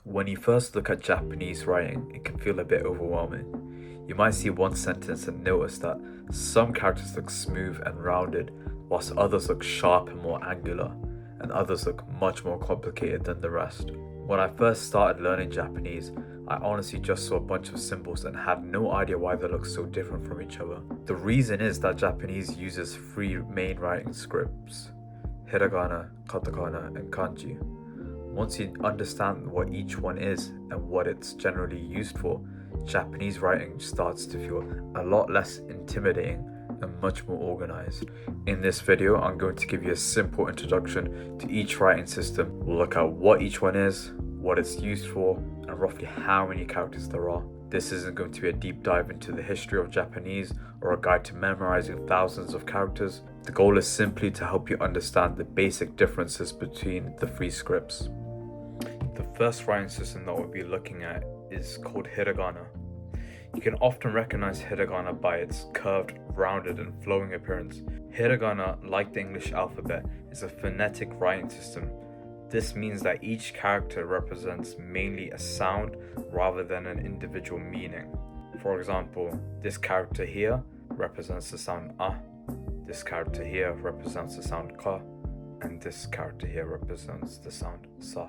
When you first look at Japanese writing, it can feel a bit overwhelming. You might see one sentence and notice that some characters look smooth and rounded, whilst others look sharp and more angular, and others look much more complicated than the rest. When I first started learning Japanese, I honestly just saw a bunch of symbols and had no idea why they look so different from each other. The reason is that Japanese uses three main writing scripts: hiragana, katakana, and kanji. Once you understand what each one is and what it's generally used for, Japanese writing starts to feel a lot less intimidating and much more organized. In this video, I'm going to give you a simple introduction to each writing system. We'll look at what each one is, what it's used for, and roughly how many characters there are. This isn't going to be a deep dive into the history of Japanese or a guide to memorizing thousands of characters. The goal is simply to help you understand the basic differences between the three scripts. The first writing system that we'll be looking at is called hiragana. You can often recognize hiragana by its curved, rounded, and flowing appearance. Hiragana, like the English alphabet, is a phonetic writing system. This means that each character represents mainly a sound rather than an individual meaning. For example, this character here represents the sound a, this character here represents the sound ka, and this character here represents the sound sa.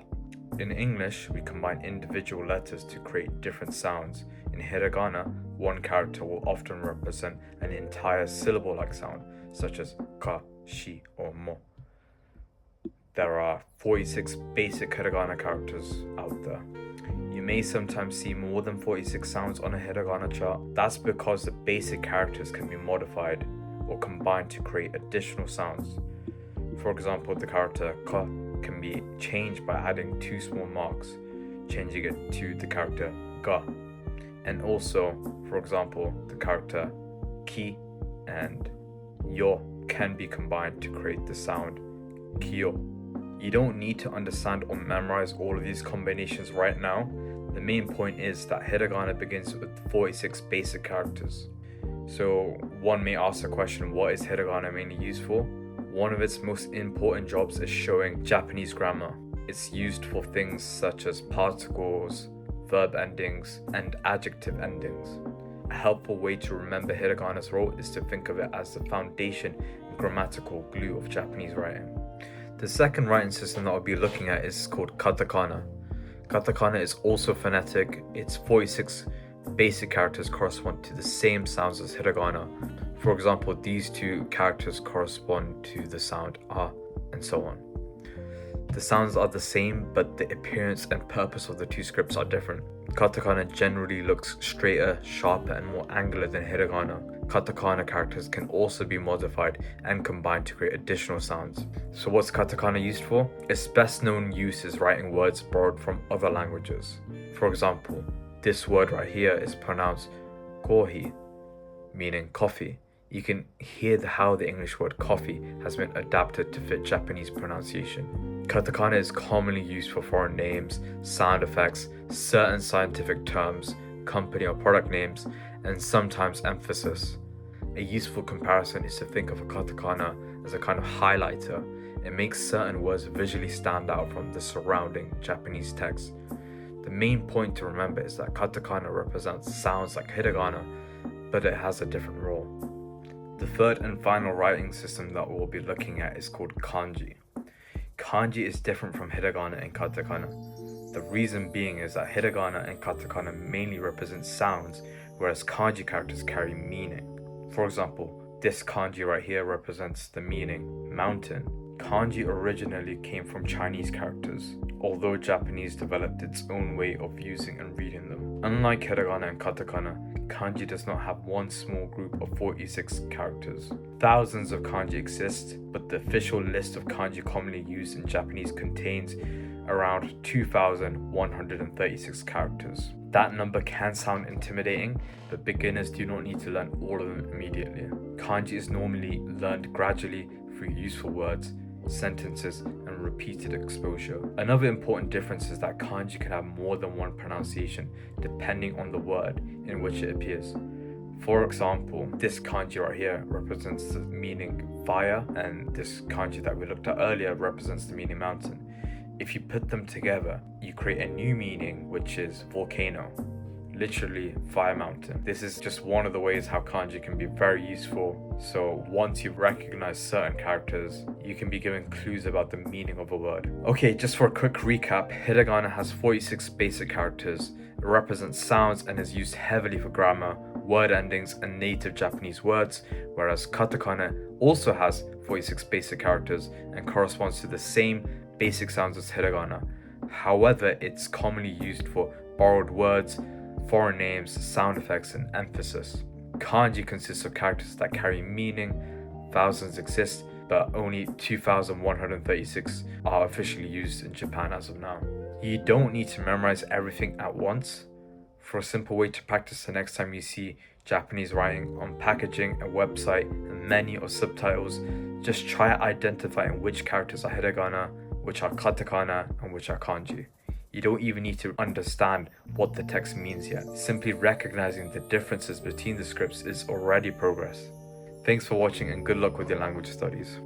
In English, we combine individual letters to create different sounds. In hiragana, one character will often represent an entire syllable-like sound, such as ka, shi, or mo. There are 46 basic hiragana characters out there. You may sometimes see more than 46 sounds on a hiragana chart. That's because the basic characters can be modified or combined to create additional sounds. For example, the character ka can be changed by adding two small marks, changing it to the character ga. And also, for example, the character ki and yo can be combined to create the sound kyo. You don't need to understand or memorize all of these combinations right now. The main point is that hiragana begins with 46 basic characters. So one may ask the question, what is hiragana mainly used for? One of its most important jobs is showing Japanese grammar. It's used for things such as particles, verb endings, and adjective endings. A helpful way to remember hiragana's role is to think of it as the foundation and grammatical glue of Japanese writing. The second writing system that I'll be looking at is called katakana. Katakana is also phonetic. Its 46 basic characters correspond to the same sounds as hiragana. For example, these two characters correspond to the sound a, and so on. The sounds are the same, but the appearance and purpose of the two scripts are different. Katakana generally looks straighter, sharper, and more angular than hiragana. Katakana characters can also be modified and combined to create additional sounds. So what's katakana used for? Its best known use is writing words borrowed from other languages. For example, this word right here is pronounced kohi, meaning coffee. You can hear how the English word coffee has been adapted to fit Japanese pronunciation. Katakana is commonly used for foreign names, sound effects, certain scientific terms, company or product names, and sometimes emphasis. A useful comparison is to think of a katakana as a kind of highlighter. It makes certain words visually stand out from the surrounding Japanese text. The main point to remember is that katakana represents sounds like hiragana, but it has a different role. The third and final writing system that we'll be looking at is called kanji. Kanji is different from hiragana and katakana. The reason being is that hiragana and katakana mainly represent sounds, whereas kanji characters carry meaning. For example, this kanji right here represents the meaning mountain. Kanji originally came from Chinese characters, although Japanese developed its own way of using and reading them. Unlike hiragana and katakana, kanji does not have one small group of 46 characters. Thousands of kanji exist, but the official list of kanji commonly used in Japanese contains around 2,136 characters. That number can sound intimidating, but beginners do not need to learn all of them immediately. Kanji is normally learned gradually through useful words, sentences, and repeated exposure. Another important difference is that kanji can have more than one pronunciation depending on the word in which it appears. For example, this kanji right here represents the meaning fire, and this kanji that we looked at earlier represents the meaning mountain. If you put them together, you create a new meaning, which is volcano. Literally fire mountain. This is just one of the ways how kanji can be very useful. So once you've recognized certain characters, you can be given clues about the meaning of a word. Okay, just for a quick recap, hiragana has 46 basic characters. It represents sounds and is used heavily for grammar, word endings, and native Japanese words, whereas katakana also has 46 basic characters and corresponds to the same basic sounds as hiragana. However, it's commonly used for borrowed words, foreign names, sound effects, and emphasis. Kanji consists of characters that carry meaning. Thousands exist, but only 2,136 are officially used in Japan as of now. You don't need to memorize everything at once. For a simple way to practice the next time you see Japanese writing on packaging, a website, a menu, or subtitles, just try identifying which characters are hiragana, which are katakana, and which are kanji. You don't even need to understand what the text means yet. Simply recognizing the differences between the scripts is already progress. Thanks for watching and good luck with your language studies.